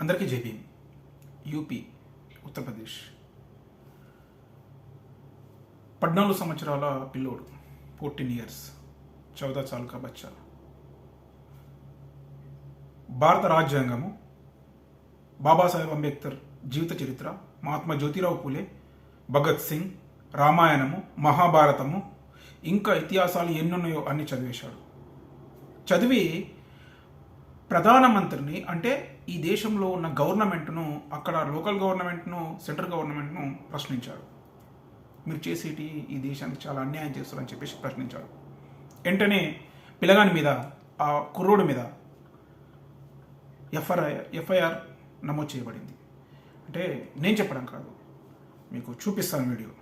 అందరికీ జై భీమ్. యూపీ, ఉత్తరప్రదేశ్ 14 సంవత్సరాల పిల్లోడు, 14 ఇయర్స్, 14 సాల్ కా బచ్చా. భారత రాజ్యాంగము, బాబాసాహెబ్ అంబేద్కర్ జీవిత చరిత్ర, మహాత్మా జ్యోతిరావు పూలే, భగత్ సింగ్, రామాయణము, మహాభారతము, ఇంకా ఇతిహాసాలు ఎన్నున్నాయో అన్ని చదివేశాడు. చదివి ప్రధానమంత్రిని, అంటే ఈ దేశంలో ఉన్న గవర్నమెంట్ను, అక్కడ లోకల్ గవర్నమెంట్ను, సెంట్రల్ గవర్నమెంట్ను ప్రశ్నించాడు. మీరు చేసేటి ఈ దేశానికి చాలా అన్యాయం చేస్తారని చెప్పేసి ప్రశ్నించాడు. వెంటనే పిల్లగాని మీద, ఆ కుర్రోడి మీద ఎఫ్ఐఆర్ నమోదు చేయబడింది. అంటే నేను చెప్పడం కాదు, మీకు చూపిస్తాను వీడియో.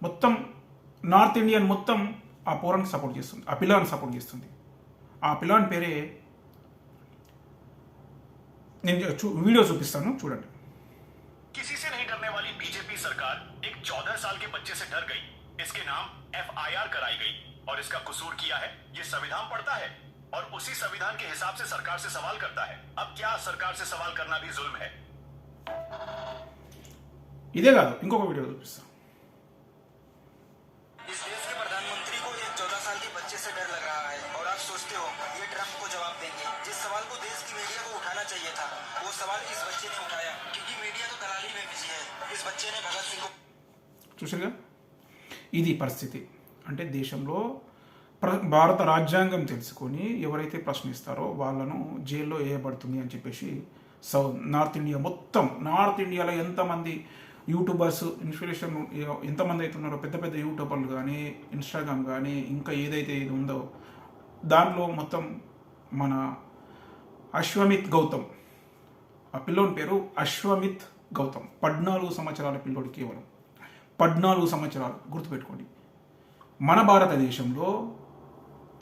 మొత్తం నార్త్ ఇండియన్ మొత్తం ఆ పోరానికి సపోర్ట్ చేస్తుంది, ఆ పిల్లగాని సపోర్ట్ చేస్తుంది. ఆ పిల్లగాని పేరే నేను वीडियो చూపిస్తాను, చూడండి. किसी से नहीं डरने वाली बीजेपी सरकार एक 14 साल के बच्चे से डर गई. इसके नाम एफआईआर कराई गई और इसका कसूर किया है. ये संविधान पढ़ता है और उसी संविधान के हिसाब से सरकार से सवाल करता है. अब क्या सरकार से सवाल करना भी जुल्म है? ఇదే కాదు, ఇంకొక వీడియో చూపిస్తాను. इस देश के प्रधानमंत्री को एक 14 साल के बच्चे से डर लग रहा है और आप सोचते हो ये ट्रंप को जवाब देंगे. जिस सवाल को देश की मीडिया को उठाना चाहिए था, वो सवाल इस बच्चे ने उठाया, क्योंकि मीडिया तो दलाली में बिजी है. इस बच्चे ने भगत सिंह को చూసారుగా, ఇది పరిస్థితి. అంటే దేశంలో భారత రాజ్యాంగం తెలుసుకొని ఎవరైతే ప్రశ్నిస్తారో వాళ్ళను జైల్లో వేయబడుతుంది అని చెప్పేసి నార్త్ ఇండియా మొత్తం, నార్త్ ఇండియాలో ఎంతమంది యూట్యూబర్స్, ఇన్స్పిరేషన్ ఎంతమంది అయితే ఉన్నారో, పెద్ద పెద్ద యూట్యూబర్లు కానీ, ఇన్స్టాగ్రామ్ కానీ, ఇంకా ఏదైతే ఇది ఉందో దాంట్లో మొత్తం మన అశ్వమిత్ గౌతమ్, ఆ పిల్లోని పేరు అశ్వమిత్ గౌతమ్, 14 సంవత్సరాల పిల్లోడు, కేవలం 14 సంవత్సరాలు, గుర్తుపెట్టుకోండి. మన భారతదేశంలో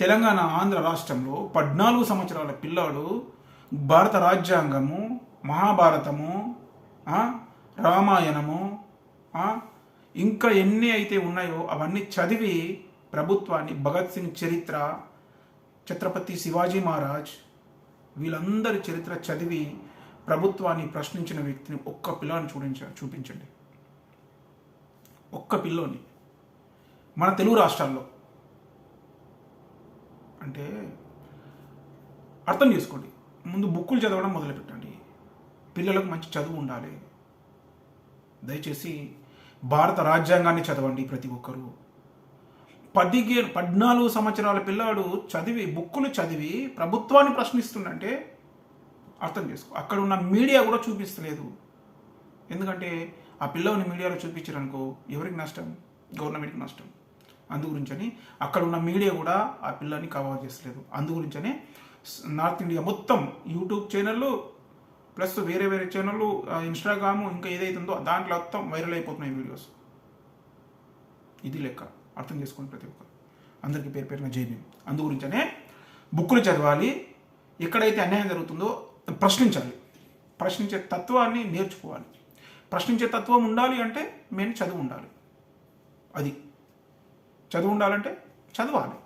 తెలంగాణ, ఆంధ్ర రాష్ట్రంలో 14 సంవత్సరాల పిల్లాడు భారత రాజ్యాంగము, మహాభారతము, రామాయణము, ఇంకా ఎన్ని అయితే ఉన్నాయో అవన్నీ చదివి ప్రభుత్వాన్ని, భగత్ సింగ్ చరిత్ర, ఛత్రపతి శివాజీ మహారాజ్, వీళ్ళందరి చరిత్ర చదివి ప్రభుత్వాన్ని ప్రశ్నించిన వ్యక్తిని ఒక్క పిల్లని చూపించండి. ఒక్క పిల్లోని మన తెలుగు రాష్ట్రాల్లో. అంటే అర్థం చేసుకోండి. ముందు బుక్కులు చదవడం మొదలుపెట్టండి. పిల్లలకు మంచి చదువు ఉండాలి. దయచేసి భారత రాజ్యాంగాన్ని చదవండి ప్రతి ఒక్కరూ. 14 సంవత్సరాల పిల్లాడు చదివి, బుక్కులు చదివి ప్రభుత్వాన్ని ప్రశ్నిస్తుందంటే అర్థం చేసుకో. అక్కడ ఉన్న మీడియా కూడా చూపిస్తలేదు. ఎందుకంటే ఆ పిల్లని మీడియాలో చూపించారనుకో ఎవరికి నష్టం? గవర్నమెంట్కి నష్టం. అందుగురించని అక్కడ ఉన్న మీడియా కూడా ఆ పిల్లని కవర్ చేస్తలేదు. అందుగురించనే నార్త్ ఇండియా మొత్తం యూట్యూబ్ ఛానళ్ళు ప్లస్ వేరే వేరే ఛానళ్ళు, ఇన్స్టాగ్రామ్, ఇంకా ఏదైతే ఉందో దాంట్లో మొత్తం వైరల్ అయిపోతున్నాయి వీడియోస్. ఇది లెక్క. అర్థం చేసుకోండి ప్రతి ఒక్కరు. అందరికీ పేరు పేరున జై భీమ్. అందుగురించనే బుక్కులు చదవాలి. ఎక్కడైతే అన్యాయం జరుగుతుందో ప్రశ్నించాలి. ప్రశ్నించే తత్వాన్ని నేర్చుకోవాలి. ప్రశ్నించే తత్వం ఉండాలి అంటే మెయిన్ చదువు ఉండాలి. అది చదువు ఉండాలంటే చదవాలి.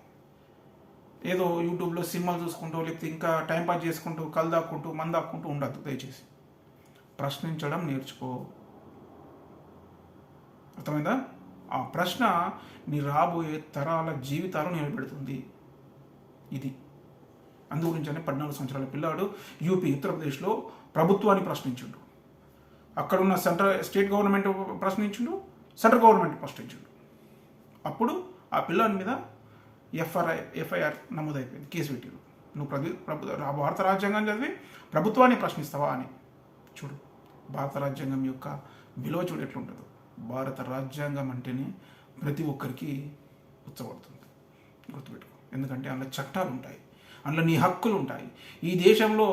ఏదో యూట్యూబ్లో సినిమాలు చూసుకుంటూ, లేకపోతే ఇంకా టైంపాస్ చేసుకుంటూ, కళ్ళు దాక్కుంటూ, మందు దాక్కుంటూ ఉండద్దు. దయచేసి ప్రశ్నించడం నేర్చుకో. అర్థమైందా? ఆ ప్రశ్న నీ రాబోయే తరాల జీవితాలు నిలబెడుతుంది. ఇది అందుగురించనే 14 సంవత్సరాల పిల్లాడు యూపీ, ఉత్తరప్రదేశ్లో ప్రభుత్వాన్ని ప్రశ్నించుండు. అక్కడున్న స్టేట్ గవర్నమెంట్ ప్రశ్నించుండు, సెంట్రల్ గవర్నమెంట్ ప్రశ్నించుండు. అప్పుడు ఆ పిల్లాడి మీద ఎఫ్ఐఆర్ నమోదైపోయింది, కేసు పెట్టారు. నువ్వు భారత రాజ్యాంగాన్ని చదివి ప్రభుత్వాన్ని ప్రశ్నిస్తావా అని. చూడు భారత రాజ్యాంగం యొక్క విలువ చూడు ఎట్లుంటుందో. భారత రాజ్యాంగం అంటేనే ప్రతి ఒక్కరికి ఉచ్చబడుతుంది. గుర్తుపెట్టుకో. ఎందుకంటే అందులో చట్టాలు ఉంటాయి, అందులో నీ హక్కులు ఉంటాయి. ఈ దేశంలో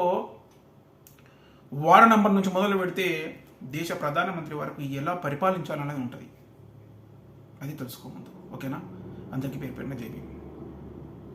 వార్డు నంబర్ నుంచి మొదలు పెడితే దేశ ప్రధానమంత్రి వరకు ఎలా పరిపాలించాలనేది ఉంటుంది. అది తెలుసుకో ముందు. ఓకేనా? అందరికీ పేరు పేరున జై భీమ్.